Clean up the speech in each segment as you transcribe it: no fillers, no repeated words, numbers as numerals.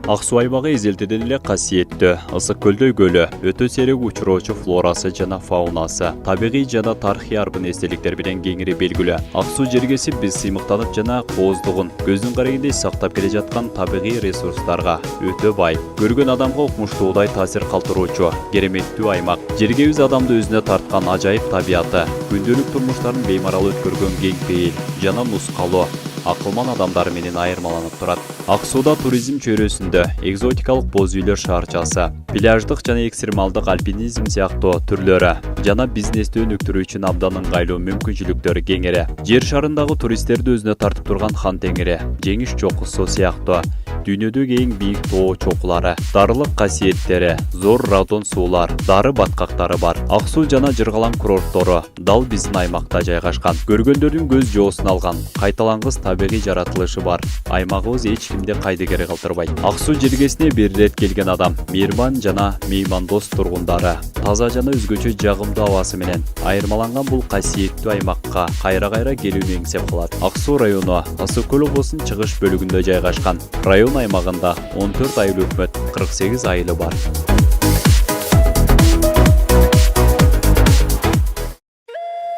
Ак суу аймагы эзелтеден эле касиеттүү. Ысык көлдөй көлү, өтө сейрек учуроочу флорасы жана фаунасы, табигый жана тарыхый арбын эстеликтер менен кеңири белгилүү. Ак суу жергеси биз сыймыктанып жана кооздугун көздүн карагындай сактап келе жаткан табигый ресурстарга өтө бай. Көргөн адамга укмуштуудай таасир калтыруучу кереметтүү аймак. Жергебиз адамды өзүнө тарткан ажайып табияты, күндөлүк турмуштарын беймарал өткөргөн кең пейил жана нускалуу акылман адамдар менен айырмаланып турат. Ак сууда туризм чөйрөсүндө экзотикалык боз үйлөр шаарчасы, пляждык жана экстремалдык альпинизм сыяктуу түрлөрү жана бизнести өнүктүрүү үчүн абдан ыңгайлуу мүмкүнчүлүктөр кеңири. Жер шарындагы туристтерди өзүнө тартып турган Хан Теңири, Жеңиш чокусу сыяктуу дүйнөдөгү эң бийик тоо чокулары, дарылык касиеттери, зор радон суулар, дары баткактары бар. Ак суу жана Жыргалаң курорттору дал биздин аймакта жайгашкан. Көргөндөрдүн көз жоосун алган кайталангыс табигый жаратылышы бар. Аймагыбыз эч кимди кайдыгер калтырбайт. Ак суу жергесине бир ирет келген адам мейирбан жана меймандос тургундары, таза жана өзгөчө жагымдуу абасы менен айырмаланган бул касиеттүү аймакка кайра-кайра келүүнү эңсеп калат. Ак суу району Ысык көл облусунун чыгыш бөлүгүндө жайгашкан. Район аймагында 14 айыл өкмөт, 48 айылы бар.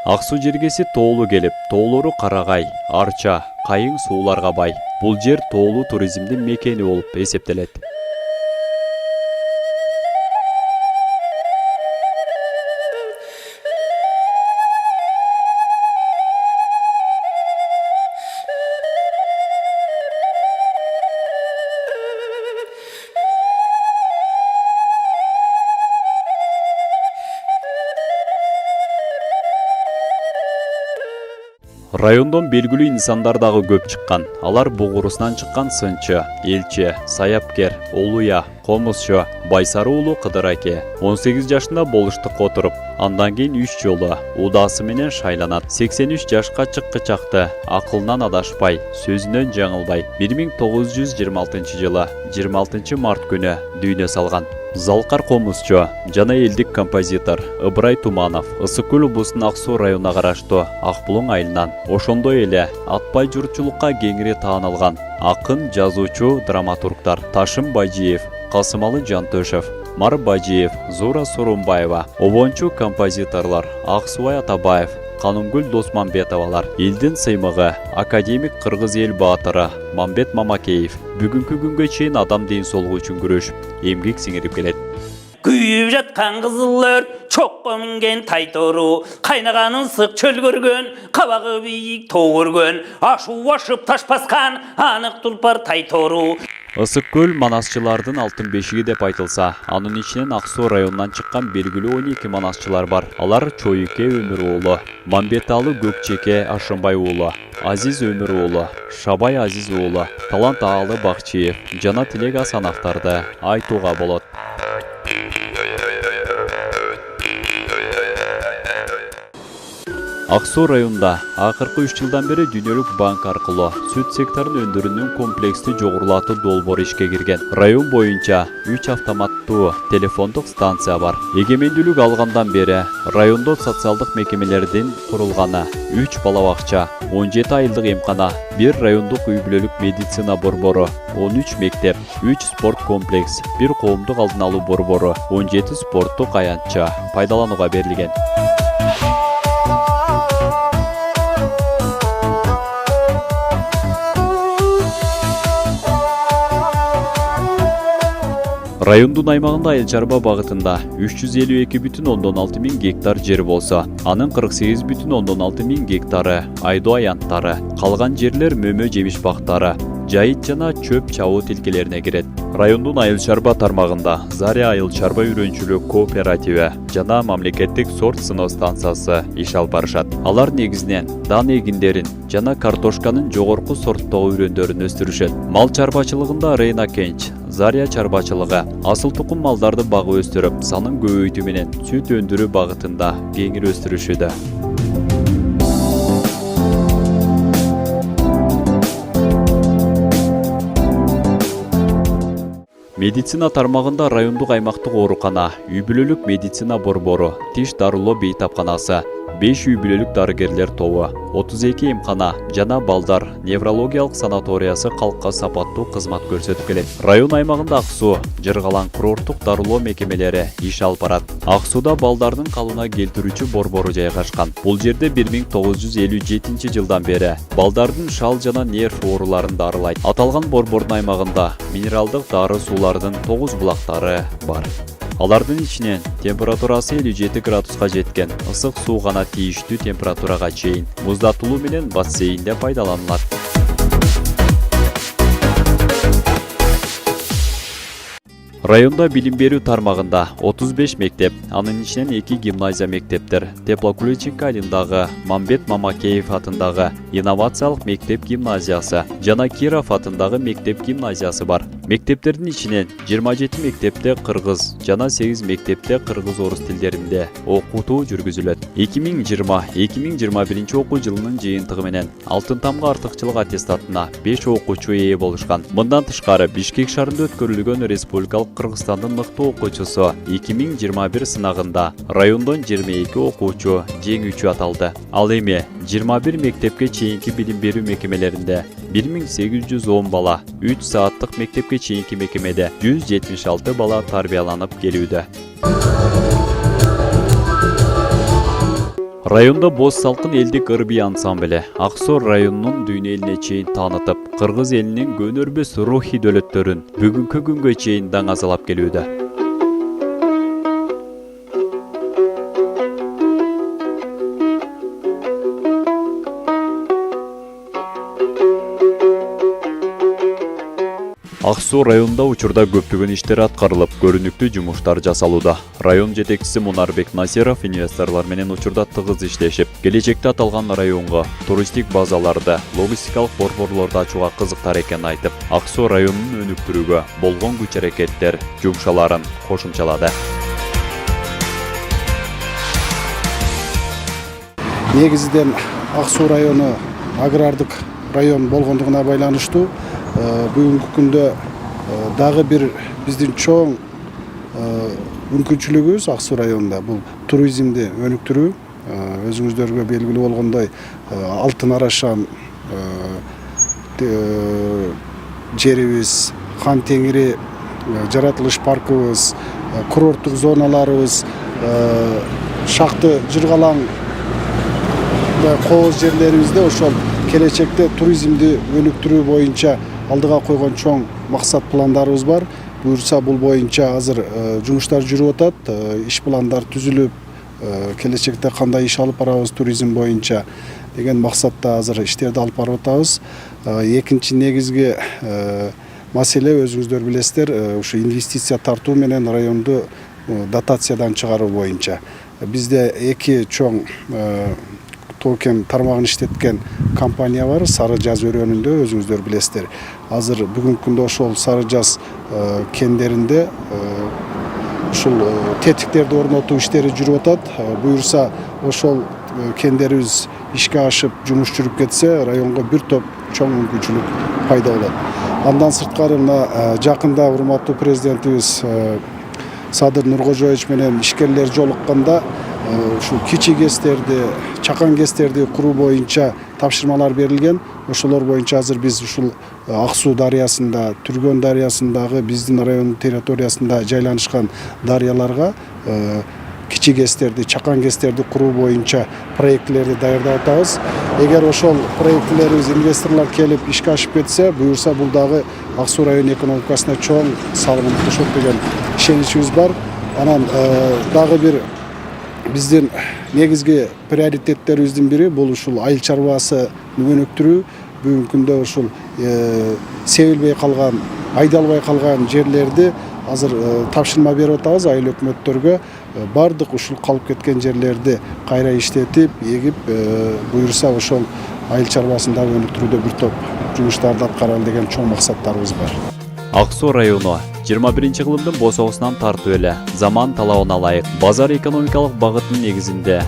Ак суу жергеси тоолуу келип, тоолору Карагай, Арча, Кайың сууларга бай. Бул жер тоолуу туризмдин мекени болуп эсептелет. Райондон белгилүү инсандар дагы көп чыккан. Алар бугурусунан чыккан сынчы, элчи, саяпкер, олуя, комузчу, Байсары уулу Кыдыр аке 18 жашында болуштукка отуруп, андан кийин 3 жолу удаасы менен шайланат. 83 жашка чыккычакты, акылынан адашпай, сөзүнөн жаңылбай 1926 жылы 26 март күнү дүйнө салган. Залкар комузчу жана элдик композитор Ыбырай Туманов Ысык көл облусунун Ак суу районуна караштуу Акбулуң айылынан, ошондой эле атпай журтчулукка кеңири таанылган акын, жазуучу, драматургдар Ташым Бажиев, Касымалы Жантөшев, Мар Бажиев, Зура Сурумбаева, обончу композиторлор Аксубай Атабаев, Канунгүл Досманбетовалар, элдин сыймыгы академик кыргыз эл баатыры Мамбет Мамакеев бүгүнкү күнгө чейин адам ден соолугу үчүн күрөшүп, эмгек сиңирип келет. Күйүп жаткан кызыл өрт, чокко минген тайтору, кайнаганын ысык чөл көргөн, кабагы бийик тоо көргөн, ашуу ашып таш баскан, анык тулпар тайтору. Ысык көл манасчылардын алтын бешиги деп айтылса, анын ичинен Ак суу районунан чыккан белгилүү 12 манасчылар бар. Алар Чоюке Өмүр уулу, Мамбеталы Көкчеке Ашымбай уулу, Азиз Өмүр уулу, Шабай Азиз уулу, Талант Аалы Бакчиев жана Тилек Асановдорду айтууга болот. Ак суу районунда акыркы 3 жылдан бери Дүйнөлүк банк аркылуу сүт секторун өндүрүүнүн комплексти жогорулатуу долбоору ишке кирген. Район боюнча 3 автоматтуу телефондук станция бар. Эгемендүүлүк алгандан бери райондо социалдык мекемелердин курулганы, 3 бала бакча, 17 айылдык эмкана, 1 райондук үй-бүлөлүк медицина борбору, 13 мектеп, 3 спорт комплекс, 1 коомдук алдын алуу борбору, 17 спорттук аянтча пайдаланууга берилген. Райондун аймагында айыл чарба багытында 352,6 миң гектар жер болсо, анын 48,6 миң гектары айдоо аянттары, калган жерлер мөмө жемиш бактары, жайыт жана чөп чабуу тилкелерине кирет. Райондун айыл чарба тармагында Заря айыл чарба үйрөнчүлүк кооперативи жана мамлекеттик сорт сыноо станциясы иш алып барышат. Алар негизинен дан эгиндерин жана картошканын жогорку сорттогу үрөндөрүн өстүрүшөт. Мал чарбачылыгында Рейна Кенч, Заря чарбачылыгы асыл тукум малдарды багып өстүрүп, санын көбөйтүү менен сүт өндүрүү багытында кеңири өстүрүшүүдө. Медицина тармагында райондук аймактык оорукана, үй-бүлөлүк медицина борбору, тиш дарылоо бейтапканасы, 5 үй бүлөлүк дарыгерлер тобу, 32 эмкана жана балдар неврологиялык санаториясы калкка сапаттуу кызмат көрсөтүп келет. Район аймагында Ак Суу, Жыргалаң курорттук дарылоо мекемелери иш алып барат. Ак Сууда балдардын калыбына келтирүүчү борбору жайгашкан. Бул жерде 1957 жылдан бери балдардын шал жана нерв ооруларын дарылайт. Аталган борбордун аймагында минералдык дары суулардын 9 булактары бар. Алардын ичинен температурасы 57 градуска жеткен ысык суу гана тийиштүү температурага чейин муздатылуу менен бассейнде пайдаланылат. Районда билим берүү тармагында 35 мектеп, анын ичинен 2 гимназия мектептер, Теплоключенко айылындагы Мамбет Мамакеев атындагы инновациялык мектеп гимназиясы жана Киров атындагы мектеп гимназиясы бар. Мектептердин ичинен 27 мектепте кыргыз жана 8 мектепте кыргыз-орус тилдеринде окутуу жүргүзүлөт. 2020-2021 окуу жылынын жыйынтыгы менен алтын тамга артыкчылык аттестатына 5 окуучу ээ болушкан. Мындан тышкары Бишкек шаарында өткөрүлгөн республикалык Кыргызстандын мыкты окуучусу 2021 сынагында райондон 22 окуучу жеңүүчү аталды. Ал эми 21 мектепке чейинки билим берүү мекемелеринде 1810 бала, 3 сааттык мектепке чейинки мекемеде 176 бала тарбияланып келүүдө. Районда боз салкын элдик ырбий ансамбле Ак Суу районунун дүйнө элине чейин таанытып, кыргыз элинин көнөрбөс рухий дөөлөттөрүн бүгүнкү күнгө чейин даңазалап келүүдө. Ак Суу районунда учурда көптөгөн иштер аткарылып, көрүнүктүү жумуштар жасалууда. Район жетекчиси Мунарбек Насиров инвесторлор менен учурда тыгыз иштешип, келечекте аталган районго туристтик базаларды, логистикалык борборлорду ачууга кызыктар экенин айтып, Ак Суу районунун өнүктүрүүгө болгон күч-аракеттер жумшаларын кошумчалады. Негизиден Ак Суу району агрардык район болгондугуна байланыштуу бүгүнкү күндө дагы бир биздин чоң мүмкүнчүлүгүбүз Ак Суу районунда бул туризмди өнүктүрүү. Өзүңүздөргө белгилүү болгондой алтын арашан жерибиз, Хан Теңири жаратылыш паркыбыз, курорттук зоналарыбыз, Шакты Жыргалаң кооз жерлерибизде ошол келечекте туризмди өнүктүрүү боюнча алдыга койгон чоң максат пландарыбыз бар. Буюрса бул боюнча азыр жумуштар жүрүп атат, иш пландар түзүлүп, келечекте кандай иш алып барабыз туризм боюнча деген максатта азыр иштерди алып барып атабыз. Экинчи негизги маселе өзүңүздөр билесиздер, ушу инвестиция тартуу менен районду дотациядан чыгаруу боюнча. Бизде эки чоң токен тармагын иштеткен компания бар, Сары Жаз өрөөнүндө, өзүңүздөр билесиздер. Азыр бүгүнкү күндө ошол Сары Жаз кендеринде ушул тетиктерди орнотуу иштери жүрүп атат. Буюрса ошол кендерибиз ишке ашып, жумуш жүрүп кетсе, районго бир топ чоң мүмкүнчүлүк пайда болот. Андан сырткары мына жакында урматтуу президентибиз Садыр Нуркожоевич менен ишкерлер жолукканда ушул кичи ГЭСтерди, чакан ГЭСтерди куруу боюнча тапшырмалар берилген. Ошолор боюнча азыр биз ушул Ак Суу дарыясында, Түргөн дарыясындагы биздин район территориясында жайланышкан дарыяларга кичи ГЭСтерди, чакан ГЭСтерди куруу боюнча проектлерди даярдап атабыз. Эгер ошол проектлерибиз инвесторлор келип ишке ашып кетсе, буюрса бул дагы Ак Суу район экономикасына чоң салым кошот деген ишеничибиз бар. Анан дагы бир биздин негизги приоритеттерибиздин бири бул ушул айыл чарбасын өнүктүрүү. Бүгүнкү күндө ушул себилбей калган, айдалбай калган жерлерди азыр тапшырма берип атабыз айыл өкмөттөргө. Бардык ушул калып кеткен жерлерди кайра иштетип, эгип, буюрса ошол айыл чарбасын дагы өнүктүрүүдө бир топ жумуштарды аткаралы деген чоң максаттарыбыз бар. Ак Суу району 21-кылымдын босоосунан тартып эле заман талабына ылайык базар экономикалык багыттын негизинде